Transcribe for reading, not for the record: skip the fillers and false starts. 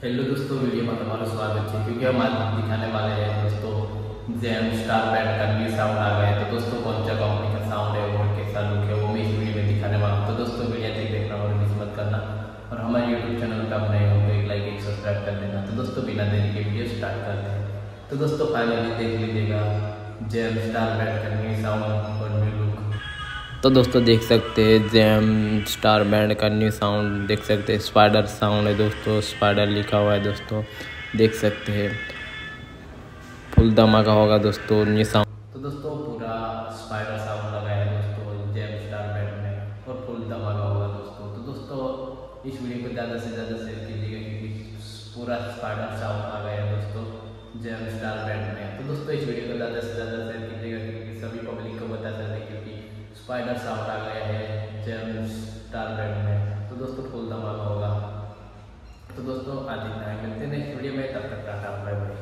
Hello दोस्तों, video में तुम्हारा स्वागत है। क्योंकि हम आज दिखाने वाले हैं दोस्तों जेम स्टार बैंड का न्यू साउंड आ गया है। तो दोस्तों कौन सा कंपनी का साउंड है और कैसा लुक है वो मैं इस वीडियो में दिखाने वाला हूँ। तो दोस्तों वीडियो तक देखना और मिस मत करना, और हमारे यूट्यूब चैनल पर आप नए हो तो एक लाइक एक सब्सक्राइब कर देना। तो दोस्तों बिना देरी के वीडियो स्टार्ट करते हैं। तो दोस्तों फाइनली देख लीजिएगा जेम स्टार बैंड का न्यू साउंड और न्यू लुक। तो दोस्तों देख सकते हैं जेम स्टार बैंड का न्यू साउंड, देख सकते हैं स्पाइडर साउंड है दोस्तों, स्पाइडर लिखा हुआ है दोस्तों, देख सकते हैं फुल धमाका होगा दोस्तों न्यू साउंड। तो दोस्तों पूरा स्पाइडर साउंड लगा है दोस्तों जेम स्टार बैंड में, और फुल धमाका होगा दोस्तों। तो दोस्तों इस वीडियो को ज़्यादा से ज़्यादा शेयर कीजिएगा, क्योंकि पूरा स्पाइडर साउंड आ गया है दोस्तों जेम स्टार बैंड में। तो दोस्तों इस वीडियो को ज़्यादा से ज़्यादा शेयर कीजिएगा, क्योंकि सभी पब्लिक को बता सकते हैं, क्योंकि स्पाइडर साउंड आ गया है जेम स्टार बैंड में। तो दोस्तों फुल धमाका होगा। तो दोस्तों आज इतना है, मिलते हैं नेक्स्ट वीडियो में, तब तक टाटा बाय बाय।